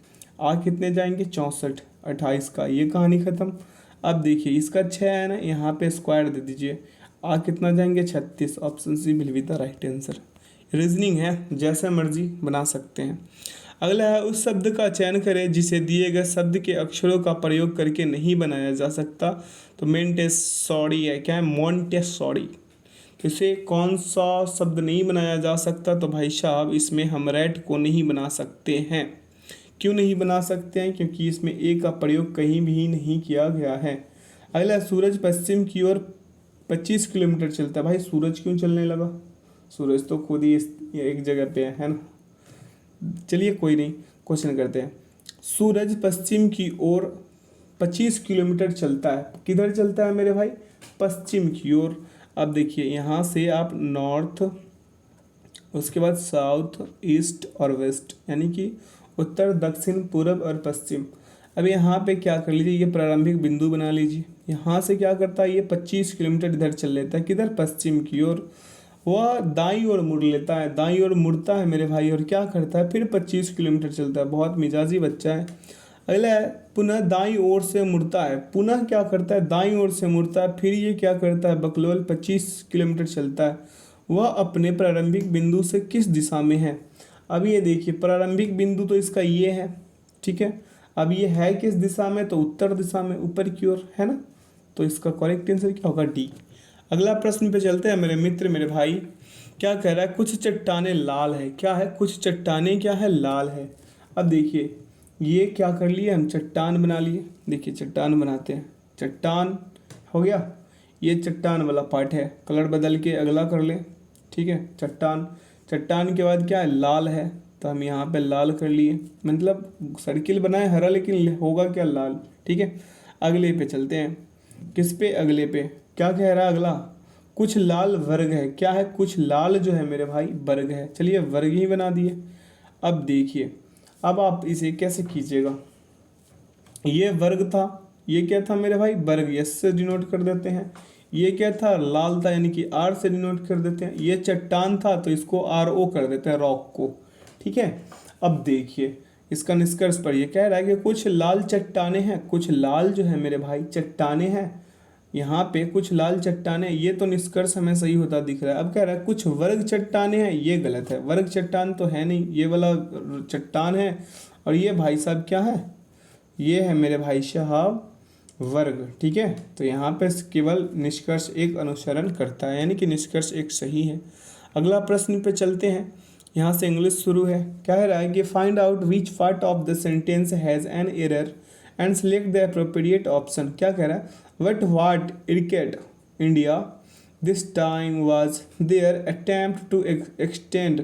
आ कितने जाएंगे, 64, 28 का ये कहानी खत्म। अब देखिए इसका 6 है ना, यहाँ पे स्क्वायर दे दीजिए। आ कितना जाएंगे, 36। Option C will be the right answer. Reasoning है, जैसे मर्जी बना सकते हैं। अगला है, उस शब्द का चयन करें जिसे दिए गए शब्द के अक्षरों का प्रयोग करके नहीं बनाया जा सकता। तो मोंटेसॉरी है, क्या है, मोंटेसॉरी। तो इसे कौन सा शब्द नहीं बनाया जा सकता, तो भाई साहब इसमें हम रेड को नहीं बना सकते हैं। क्यों नहीं बना सकते हैं, क्योंकि इसमें ए का प्रयोग कहीं भी नहीं किया गया है। अगला, सूरज पश्चिम की ओर 25 किलोमीटर चलता है। भाई सूरज क्यों चलने लगा, सूरज तो खुद ही एक जगह पे है ना। चलिए कोई नहीं, क्वेश्चन करते हैं। सूरज पश्चिम की ओर 25 किलोमीटर चलता है, किधर चलता है मेरे भाई? पश्चिम की ओर। अब देखिए यहाँ से आप नॉर्थ, उसके बाद साउथ, ईस्ट और वेस्ट, यानी कि उत्तर, दक्षिण, पूर्व और पश्चिम। अब यहाँ पे क्या कर लीजिए, ये प्रारंभिक बिंदु बना लीजिए। यहाँ से क्या करता है, ये 25 किलोमीटर इधर चल लेता है, किधर? पश्चिम की ओर। वह दाईं ओर मुड़ लेता है, दाईं ओर मुड़ता है मेरे भाई, और क्या करता है, फिर 25 किलोमीटर चलता है। बहुत मिजाजी बच्चा है। अगला है, पुनः दाईं ओर से मुड़ता है, पुनः क्या करता है, दाईं ओर से मुड़ता है, फिर ये क्या करता है, बकलोल 25 किलोमीटर चलता है। वह अपने प्रारंभिक बिंदु से किस दिशा में है? अब ये देखिए, प्रारंभिक बिंदु तो इसका ये है, ठीक है। अब ये है किस दिशा में? तो उत्तर दिशा में, ऊपर की ओर, है ना। तो इसका करेक्ट आंसर क्या होगा? डी। अगला प्रश्न पे चलते हैं मेरे मित्र, मेरे भाई। क्या कह रहा है? कुछ चट्टानें लाल है। क्या है? कुछ चट्टानें क्या है? लाल है। अब देखिए, ये क्या कर लिए हम, चट्टान बना लिए। देखिए चट्टान बनाते हैं, चट्टान हो गया, ये चट्टान वाला पार्ट है। कलर बदल के अगला कर ले, ठीक है। चट्टान, चट्टान के बाद क्या है, लाल है, तो हम यहाँ पे लाल कर लिए। मतलब सर्किल बनाए हरा, लेकिन होगा क्या, लाल, ठीक है। अगले पे चलते हैं, किस पे? अगले पे क्या कह रहा है अगला? कुछ लाल वर्ग है। क्या है? कुछ लाल जो है मेरे भाई वर्ग है। चलिए वर्ग ही बना दिए। अब देखिए, अब आप इसे कैसे कीजिएगा, ये वर्ग था, ये क्या था मेरे भाई, वर्ग, एस से डिनोट कर देते हैं। ये क्या था, लाल था, यानी कि आर से डिनोट कर देते हैं। ये चट्टान था, तो इसको आर ओ कर देते हैं, रॉक को, ठीक है। अब देखिए इसका निष्कर्ष पर ये कह रहा है कि कुछ लाल चट्टाने हैं, कुछ लाल जो है मेरे भाई चट्टाने हैं, यहाँ पे कुछ लाल चट्टाने, ये तो निष्कर्ष हमें सही होता दिख रहा है। अब कह रहा है कुछ वर्ग चट्टाने हैं, ये गलत है, वर्ग चट्टान तो है नहीं, ये वाला चट्टान है। और ये भाई साहब क्या है, ये है मेरे भाई साहब वर्ग, ठीक है। तो यहाँ पे केवल निष्कर्ष एक अनुसरण करता है, यानी कि निष्कर्ष एक सही है। अगला प्रश्न पे चलते हैं, यहाँ से इंग्लिश शुरू है। क्या कह रहा है कि find out which part of the sentence has an error and select the appropriate option. क्या कह रहा है, what irritated India this time was their attempt to extend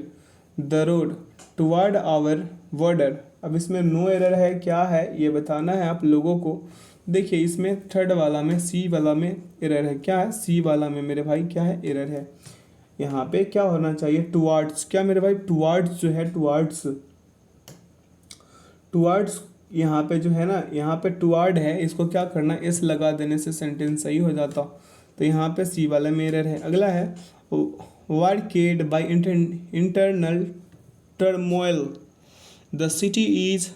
the road toward our border। अब इसमें नो एरर है, क्या है ये बताना है आप लोगों को। देखिए इसमें थर्ड वाला में, सी वाला में एरर है। क्या है? सी वाला में मेरे भाई क्या है, एरर है। यहाँ पे क्या होना चाहिए, टुवार्ड्स। क्या मेरे भाई, टुवार्ड्स जो है, टुवार्ड्स, टुवार्ड्स यहाँ पे जो है ना, यहाँ पे टुवार्ड है, इसको क्या करना, एस लगा देने से सेंटेंस सही हो जाता। तो यहाँ पे सी वाला में एरर है। अगला है, wracked by internal turmoil the city is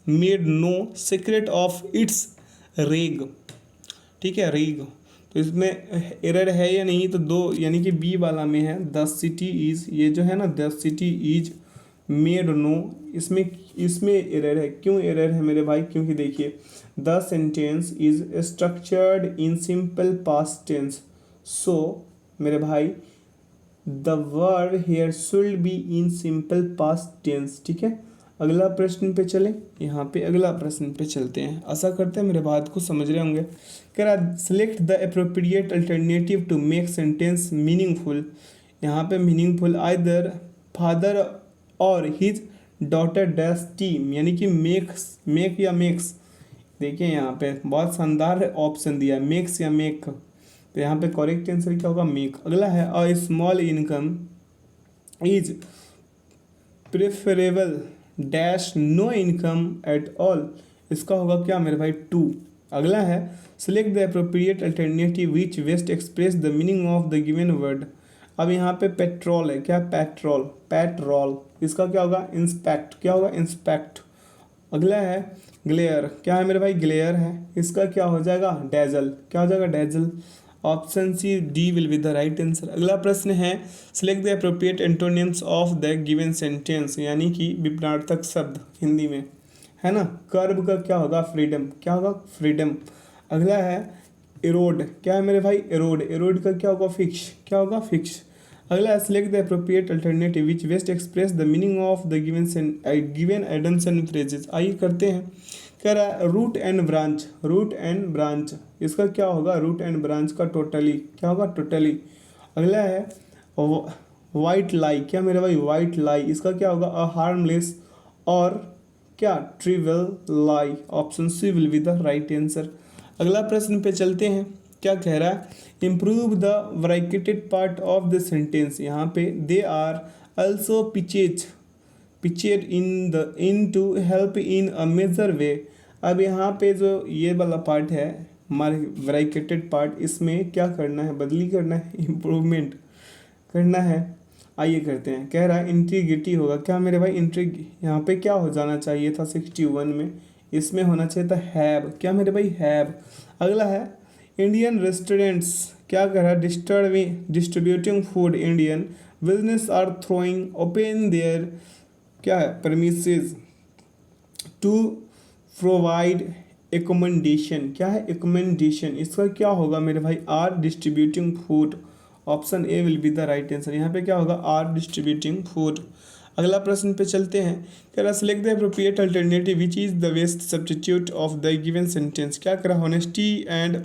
made no secret of its rage, ठीक है, रेग। तो इसमें एरर है या नहीं, तो दो, यानी कि बी वाला में है, द सिटी इज, ये जो है ना, the city is made no, इसमें एरर है। क्यों एरर है मेरे भाई? क्योंकि देखिए the sentence is structured in simple past tense, so मेरे भाई the verb here should be in simple past tense, ठीक है। अगला प्रश्न पे चले, यहाँ पे अगला प्रश्न पे चलते हैं। आशा करते हैं मेरे बात को समझ रहे होंगे। कह रहा select the appropriate alternative to make sentence meaningful. यहाँ पे मीनिंगफुल आइदर फादर और हिज डॉटर डैश टीम, यानी कि मेक या मेक्स। देखिए यहाँ पे बहुत शानदार ऑप्शन दिया है, मेक्स या मेक। तो यहाँ पे करेक्ट आंसर क्या होगा, मेक। अगला है a small income is preferable dash no income at all. इसका होगा क्या मेरे भाई, टू। अगला है select the appropriate alternative which best express the meaning of the given word. अब यहाँ पे पेट्रोल है, क्या, पेट्रोल, पेट्रोल। इसका क्या होगा, इंस्पेक्ट। क्या होगा, इंस्पेक्ट। अगला है ग्लेयर। क्या है मेरे भाई, ग्लेयर है। इसका क्या हो जाएगा, डेजल। क्या हो जाएगा, dazzle. Option C, D will be the right answer. अगला प्रश्न है select the appropriate antonyms of the given sentence, यानी कि विपरीतार्थक शब्द हिंदी में, है ना। कर्ब का क्या होगा, फ्रीडम। क्या होगा, फ्रीडम। अगला है एरोड। क्या है मेरे भाई, एरोड। एरोड का क्या होगा, फिक्स। क्या होगा, फिक्स। अगला है select the appropriate alternative which best express the meaning of the given idioms and phrases. आइए करते हैं। कह रहा है root and branch, root and branch. इसका क्या होगा, रूट एंड ब्रांच का टोटली। क्या होगा, टोटली। अगला है वाइट लाई। क्या मेरे भाई, वाइट लाई। इसका क्या होगा, अ हार्मलेस और क्या trivial lie. Option C will be the right answer. अगला प्रश्न पे चलते हैं। क्या कह रहा है? Improve the bracketed part of the sentence. यहाँ पे they are also pitched in to help in a major way। अब यहाँ पे जो ये वाला पार्ट है हमारे ब्रैकेटेड पार्ट, इसमें क्या करना है? बदली करना है, इम्प्रूवमेंट करना है। आइए करते हैं। कह रहा है इंटीग्रिटी होगा क्या मेरे भाई? यहाँ पे क्या हो जाना चाहिए था 61 में? इसमें होना चाहिए था हैव। क्या मेरे भाई? हैव। अगला है इंडियन रेस्टोरेंट्स। क्या कह रहा है? Distributing food Indian business are throwing open their क्या है परमिसेस टू प्रोवाइड एकोमेंडेशन। क्या है? एकोमेंडेशन। इसका क्या होगा मेरे भाई? Are distributing food. Option A will be the right answer. यहाँ पे क्या होगा? Are distributing food. अगला प्रश्न पे चलते हैं। कह रहा select the appropriate alternative which is the best substitute of the given sentence. क्या कह रहा? Honesty and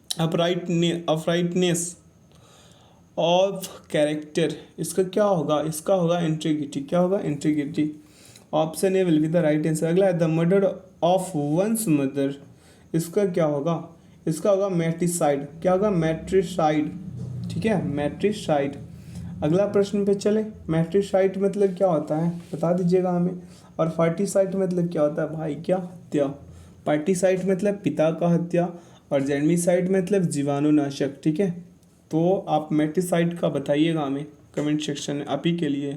uprightness of character. इसका क्या होगा? इसका होगा इंटीग्रिटी। क्या होगा? Integrity. Option A will be the right answer. अगला है the murder of once mother. इसका क्या होगा? इसका होगा मैट्रिसाइड। क्या होगा? मैट्रिसाइड। ठीक है, मैट्रिसाइड। अगला प्रश्न पे चले। मैट्रिसाइड मतलब क्या होता है बता दीजिएगा हमें। और फार्टिसाइड मतलब क्या होता है भाई? क्या? हत्या। पार्टिसाइड मतलब पिता का हत्या और जेर्मिसाइड मतलब जीवाणुनाशक। ठीक है, तो आप मैट्रिसाइड का बताइएगा हमें कमेंट सेक्शन में, आप ही के लिए।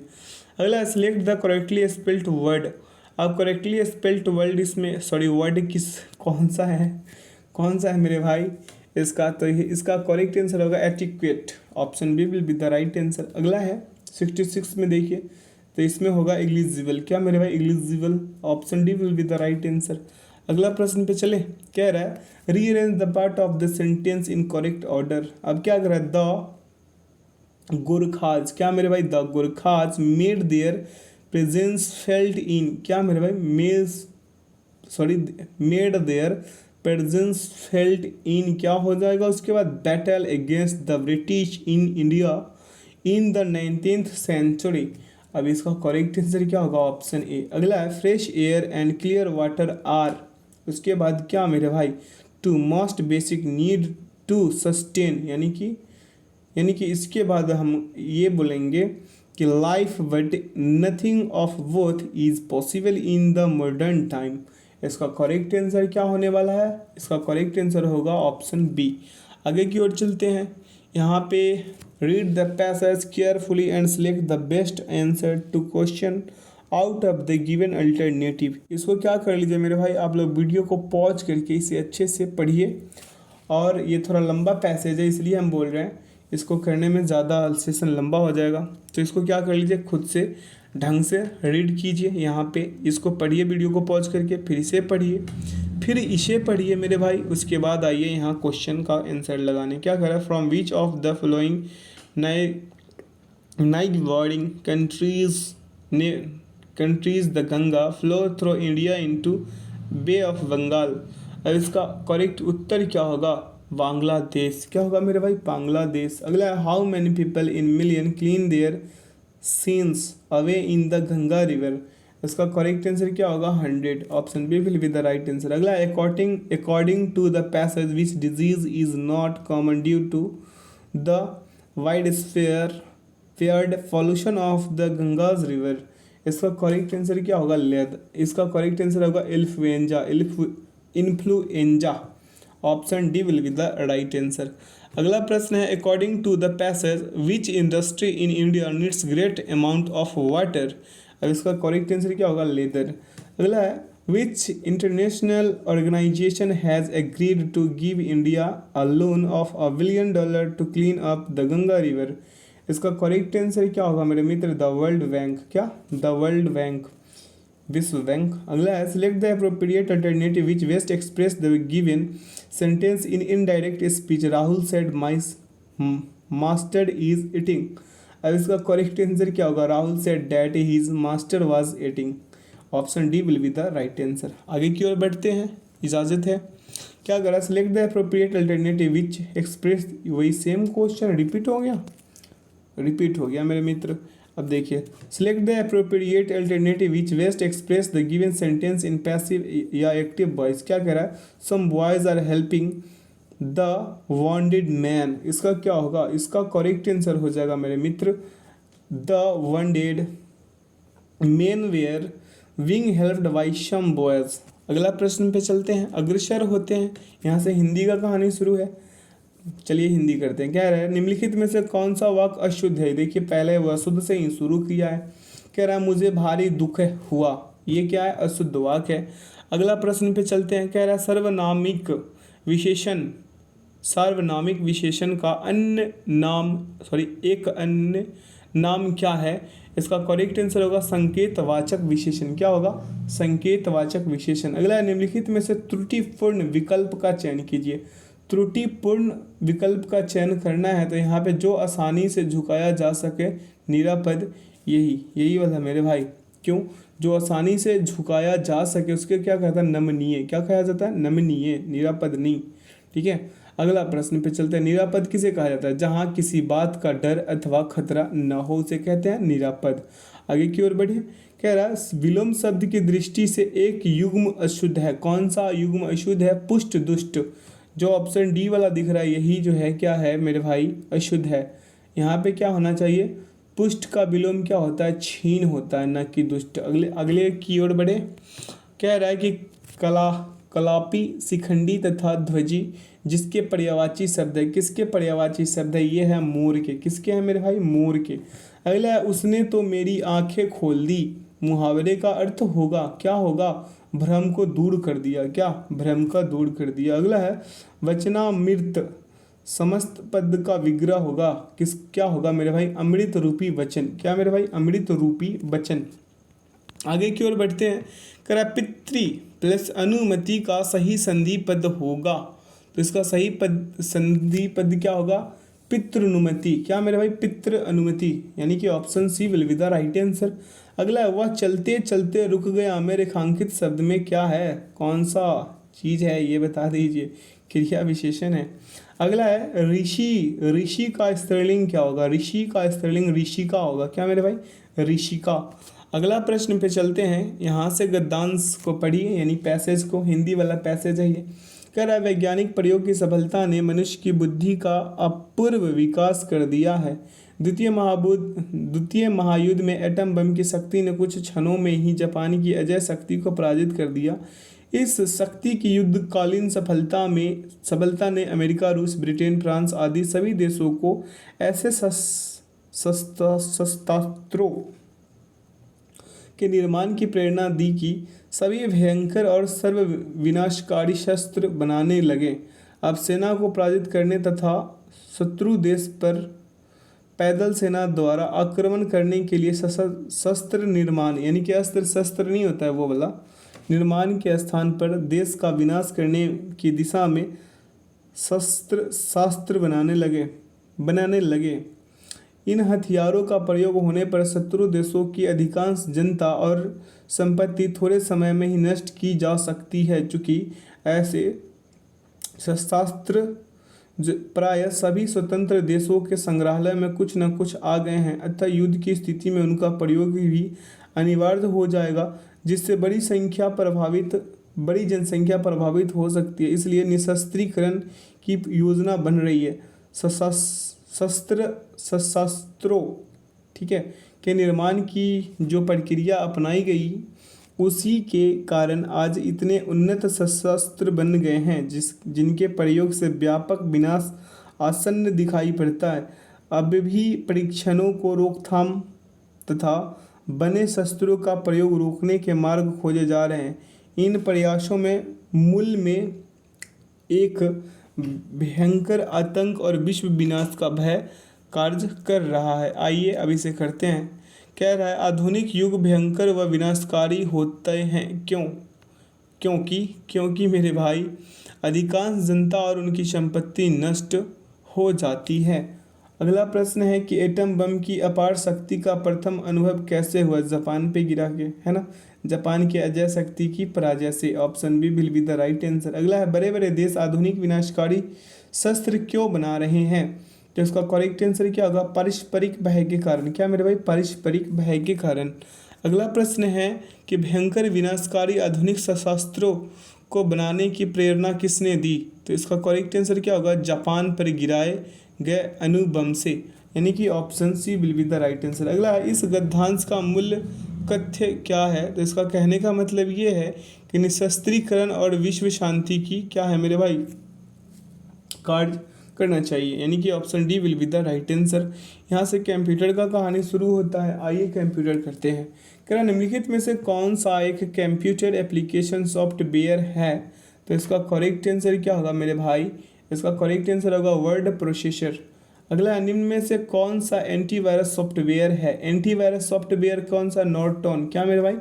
अगला select the correctly spelled word. अब करेक्टली स्पेल्ड वर्ड इसमें वर्ड कौन सा है मेरे भाई? इसका तो इसका करेक्ट आंसर होगा etiquette. Option B will be the right answer. अगला है 66 में देखिए, तो इसमें होगा एग्लिजिबल। क्या मेरे भाई? Eligible. Option D will be the right answer. अगला प्रश्न पे चले। कह रहा है rearrange the part of the sentence in correct order. अब क्या कर रहा है? द गुरखाज। क्या मेरे भाई? The Gurkhas made their presence felt in. क्या मेरे भाई? Made their presence felt in क्या हो जाएगा उसके बाद? Battle against the British in India in the 19th century. अब इसका करेक्ट आंसर क्या होगा? Option A. अगला है fresh air and clear water are. उसके बाद क्या मेरे भाई? To most basic need to sustain, यानी कि इसके बाद हम ये बोलेंगे कि life but nothing of both is possible in the modern time. इसका करेक्ट आंसर क्या होने वाला है? इसका करेक्ट आंसर होगा ऑप्शन बी। आगे की ओर चलते हैं। यहाँ पे read the passage carefully and select the best answer to question out of the given alternative. इसको क्या कर लीजिए मेरे भाई, आप लोग वीडियो को पॉज करके इसे अच्छे से पढ़िए। और ये थोड़ा लंबा पैसेज है इसलिए हम बोल रहे हैं, इसको करने में ज़्यादा सेशन लंबा हो जाएगा। तो इसको क्या कर लीजिए, खुद से ढंग से रीड कीजिए। यहाँ पे इसको पढ़िए वीडियो को पॉज करके, फिर इसे पढ़िए, फिर इसे पढ़िए मेरे भाई। उसके बाद आइए यहाँ क्वेश्चन का आंसर लगाने। क्या कर रहा है? From which of the following neighbouring countries the Ganga flow through India into Bay of Bengal. अब इसका करेक्ट उत्तर क्या होगा? बांग्लादेश। क्या होगा मेरे भाई? बांग्लादेश। अगला है how many people in million clean there sins away in the Ganga river. इसका करेक्ट आंसर क्या होगा? 100। Option B will be the right answer. अगला according to the passage which disease is not common due to the wide spread pollution of the Ganges river. इसका correct answer क्या होगा? लेद। इसका correct answer होगा influenza. Option D will be the right answer. अगला प्रश्न है according to the passage which industry in India needs great amount of water. अब इसका करेक्ट आंसर क्या होगा? लेदर। अगला है which international organisation has agreed to give India a loan of $1 billion to clean up the Ganga river. इसका correct answer क्या होगा मेरे मित्र? The world bank. क्या? द वर्ल्ड बैंक, विश्व बैंक। अगला है select the appropriate alternative which best express the given sentence in indirect speech. Rahul said my master is eating. अब इसका करेक्ट आंसर क्या होगा? Rahul said that his master was eating. Option D will be the right answer. आगे की ओर बढ़ते हैं, इजाज़त है। क्या करा? Select the appropriate alternative which express. वही सेम क्वेश्चन रिपीट हो गया मेरे मित्र। अब देखिए, select the appropriate alternative which best express the given sentence in passive या एक्टिव वॉइस। क्या कह रहा है, some boys are helping the wounded man. इसका क्या होगा, इसका करेक्ट आंसर हो जाएगा मेरे मित्र, the wounded man were being helped by some boys. अगला प्रश्न पे चलते हैं, अग्रसर होते हैं, यहाँ से हिंदी का कहानी शुरू है। चलिए हिंदी करते हैं। क्या रहा है, निम्नलिखित में से कौन सा वाक्य अशुद्ध है। देखिए पहले वह शुद्ध से ही शुरू किया है। कह रहा है मुझे भारी दुख हुआ, ये क्या है, अशुद्ध वाक्य है। अगला प्रश्न पे चलते हैं। कह रहा है सर्वनामिक विशेषण, सार्वनामिक विशेषण का अन्य नाम एक अन्य नाम क्या है। इसका करेक्ट आंसर होगा संकेतवाचक विशेषण। क्या होगा, संकेतवाचक विशेषण। अगला है, निम्नलिखित में से त्रुटिपूर्ण विकल्प का चयन कीजिए। त्रुटिपूर्ण विकल्प का चयन करना है तो यहाँ पे जो आसानी से झुकाया जा सके, निरापद, यही वाला मेरे भाई। क्यों, जो आसानी से झुकाया जा सके उसके क्या कहता है, नमनीय। क्या कहा जाता है, नमनीय, निरापद नहीं। ठीक है, अगला प्रश्न पे चलते हैं। निरापद किसे कहा जाता है, जहाँ किसी बात का डर अथवा खतरा न हो, उसे कहते हैं निरापद। आगे की ओर बढ़िए। कह रहा है विलोम शब्द की दृष्टि से एक युग्म अशुद्ध है। कौन सा युग्म अशुद्ध है, पुष्ट दुष्ट। जो ऑप्शन डी वाला दिख रहा है यही जो है क्या है मेरे भाई, अशुद्ध है। यहाँ पे क्या होना चाहिए, पुष्ट का विलोम क्या होता है, छीन होता है, न कि दुष्ट। अगले की ओर बढ़े। कह रहा है कि कलापी, शिखंडी तथा ध्वजी जिसके पर्यायवाची शब्द है। किसके पर्यायवाची शब्द है, ये है मोर के। किसके हैं मेरे भाई, मोर के। अगला है उसने तो मेरी आंखें खोल दी। मुहावरे का अर्थ होगा, क्या होगा, भ्रम को दूर कर दिया। क्या, भ्रम का दूर कर दिया। अगला है वचनामृत, समस्त पद का विग्रह होगा। क्या होगा मेरे भाई, अमृत रूपी वचन। क्या मेरे भाई, अमृत रूपी वचन। आगे की ओर बढ़ते हैं। करा पितृ प्लस अनुमति का सही संधि पद होगा, तो इसका सही पद, संधि पद क्या होगा, पितृनुमति। क्या मेरे भाई, पितृ अनुमति, यानी कि option C will be the right answer. अगला, वह चलते चलते रुक गया में रेखांकित शब्द में क्या है, कौन सा चीज है ये बता दीजिए, क्रिया विशेषण है। अगला है ऋषि, ऋषि का स्त्रीलिंग क्या होगा, ऋषि का स्त्रीलिंग ऋषिका होगा। क्या मेरे भाई, ऋषिका। अगला प्रश्न पे चलते हैं। यहाँ से गद्यांश को पढ़िए, यानी पैसेज को, हिंदी वाला पैसेज है ये। कह रहा है वैज्ञानिक प्रयोग की सफलता ने मनुष्य की बुद्धि का अपूर्व विकास कर दिया है। द्वितीय महायुद्ध में एटम बम की शक्ति ने कुछ क्षणों में ही जापान की अजय शक्ति को पराजित कर दिया। इस शक्ति की युद्धकालीन सफलता ने अमेरिका, रूस, ब्रिटेन, फ्रांस आदि सभी देशों को ऐसे शस्त्रों के निर्माण की प्रेरणा दी कि सभी भयंकर और सर्व विनाशकारी शस्त्र बनाने लगे। अब सेना को पराजित करने तथा शत्रु देश पर पैदल सेना द्वारा आक्रमण करने के लिए शस्त्र निर्माण, यानी कि अस्त्र शस्त्र नहीं होता है वो वाला, निर्माण के स्थान पर देश का विनाश करने की दिशा में शास्त्र बनाने लगे। इन हथियारों का प्रयोग होने पर शत्रु देशों की अधिकांश जनता और संपत्ति थोड़े समय में ही नष्ट की जा सकती है। चूँकि ऐसे शस्त्रास्त्र प्रायः सभी स्वतंत्र देशों के संग्रहालय में कुछ न कुछ आ गए हैं, अतः युद्ध की स्थिति में उनका प्रयोग भी अनिवार्य हो जाएगा, जिससे बड़ी जनसंख्या प्रभावित हो सकती है। इसलिए निशस्त्रीकरण की योजना बन रही है। शस्त्रों ठीक है के निर्माण की जो प्रक्रिया अपनाई गई, उसी के कारण आज इतने उन्नत शस्त्र बन गए हैं जिनके प्रयोग से व्यापक विनाश आसन्न दिखाई पड़ता है। अब भी परीक्षणों को रोकथाम तथा बने शस्त्रों का प्रयोग रोकने के मार्ग खोजे जा रहे हैं। इन प्रयासों में मूल में एक भयंकर आतंक और विश्व विनाश का भय कार्य कर रहा है। आइए अब इसे करते हैं। कह रहा है आधुनिक युग भयंकर व विनाशकारी होते हैं। क्योंकि मेरे भाई अधिकांश जनता और उनकी संपत्ति नष्ट हो जाती है। अगला प्रश्न है कि एटम बम की अपार शक्ति का प्रथम अनुभव कैसे हुआ, जापान पे गिरा के, है ना, जापान की अजय शक्ति की पराजय से। Option B will be the right answer. अगला है बड़े बड़े देश आधुनिक विनाशकारी शस्त्र क्यों बना रहे हैं। तो इसका करेक्ट आंसर क्या होगा? पारस्परिक भय के कारण। क्या मेरे भाई? पारस्परिक भय के कारण। अगला प्रश्न है कि भयंकर विनाशकारी आधुनिक शस्त्रों को बनाने की प्रेरणा किसने दी? तो इसका करेक्ट आंसर क्या होगा? जापान पर गिराए गए अणु बम से, यानी कि option C will be the right answer. अगला है, इस गद्यांश का मूल कथ्य क्या है? तो इसका कहने का मतलब ये है कि निशस्त्रीकरण और विश्व शांति की क्या है मेरे भाई? कार्य करना चाहिए, यानी कि option D will be the right answer. यहाँ से कंप्यूटर का कहानी शुरू होता है। आइए कंप्यूटर करते हैं। कह रहा निम्नलिखित में से कौन सा एक कंप्यूटर एप्लीकेशन सॉफ्टवेयर है? तो इसका करेक्ट आंसर क्या होगा मेरे भाई? इसका करेक्ट आंसर होगा वर्ड प्रोसेसर। अगला, निम्न में से कौन सा एंटीवायरस सॉफ्टवेयर है? एंटीवायरस सॉफ्टवेयर कौन सा? नॉर्टन। क्या मेरे भाई?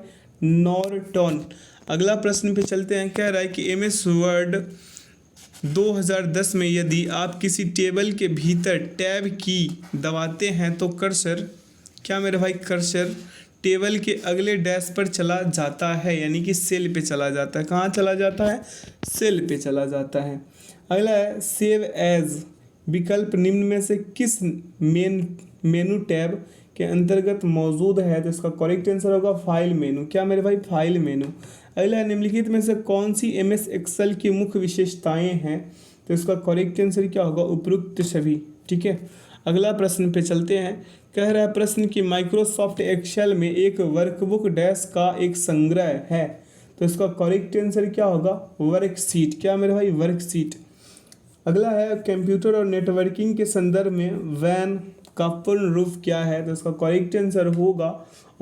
नॉर्टन। अगला प्रश्न पे चलते हैं। कह रहा है कि MS वर्ड 2010 में यदि आप किसी टेबल के भीतर टैब की दबाते हैं तो कर्सर, क्या मेरे भाई? कर्सर टेबल के अगले डैश पर चला जाता है, यानी कि सेल पे चला जाता है। कहाँ चला जाता है? सेल पे चला जाता है। अगला है, सेव एज विकल्प निम्न में से किस मेनू टैब के अंतर्गत मौजूद है? तो इसका करेक्ट आंसर होगा फाइल मेनू। क्या मेरे भाई? File menu. अगला, निम्नलिखित में से कौन सी MS एक्सेल की मुख्य विशेषताएं हैं? तो इसका करेक्ट आंसर क्या होगा? उपरोक्त सभी। ठीक है, अगला प्रश्न पे चलते हैं। कह रहा है प्रश्न कि माइक्रोसॉफ्ट एक्सेल में एक वर्कबुक डैश का एक संग्रह है। तो इसका करेक्ट आंसर क्या होगा? वर्कशीट। क्या मेरे भाई? वर्कशीट। अगला है, कंप्यूटर और नेटवर्किंग के संदर्भ में वैन का पूर्ण रूप क्या है? तो इसका करेक्ट आंसर होगा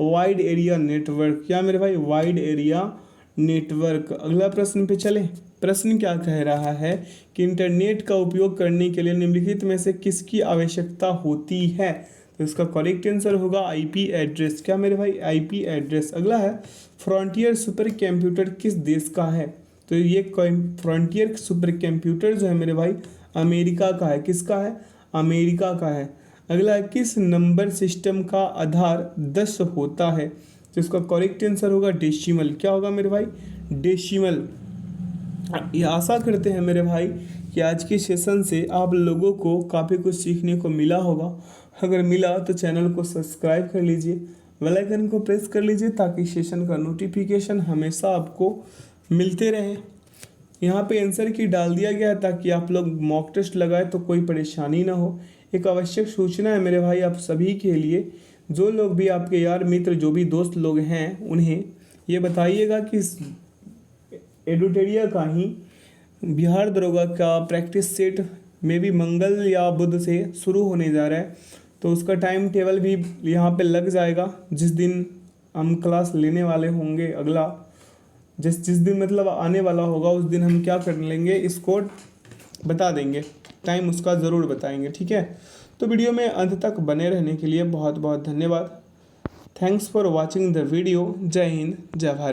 वाइड एरिया नेटवर्क। क्या मेरे भाई? Wide area network. अगला प्रश्न पे चलें। प्रश्न क्या कह रहा है कि इंटरनेट का उपयोग करने के लिए निम्नलिखित में से किसकी आवश्यकता होती है? तो इसका करेक्ट आंसर होगा IP एड्रेस। क्या मेरे भाई? IP address. अगला है, फ्रंटियर सुपर कंप्यूटर किस देश का है? तो ये फ्रंटियर सुपर कंप्यूटर जो है मेरे भाई अमेरिका का है। किसका है? अमेरिका का है। अगला है, किस नंबर सिस्टम का आधार 10 होता है? तो इसका करेक्ट आंसर होगा डेसिमल। क्या होगा मेरे भाई? डेसिमल। ये आशा करते हैं मेरे भाई कि आज के सेशन से आप लोगों को काफ़ी कुछ सीखने को मिला होगा। अगर मिला तो चैनल को सब्सक्राइब कर लीजिए, बेल आइकन को प्रेस कर लीजिए ताकि सेशन का नोटिफिकेशन हमेशा आपको मिलते रहे। यहाँ पे आंसर की डाल दिया गया है ताकि आप लोग मॉक टेस्ट लगाए तो कोई परेशानी ना हो। एक आवश्यक सूचना है मेरे भाई आप सभी के लिए, जो लोग भी आपके यार मित्र जो भी दोस्त लोग हैं उन्हें ये बताइएगा कि एडुटेरिया का ही बिहार दरोगा का प्रैक्टिस सेट में भी मंगल या बुध से शुरू होने जा रहा है। तो उसका टाइम टेबल भी यहाँ पे लग जाएगा। जिस दिन हम क्लास लेने वाले होंगे, अगला जिस दिन मतलब आने वाला होगा उस दिन हम क्या कर लेंगे, इसको बता देंगे, टाइम उसका ज़रूर बताएंगे। ठीक है, तो वीडियो में अंत तक बने रहने के लिए बहुत बहुत धन्यवाद। Thanks for watching the video. जय हिंद, जय भारत।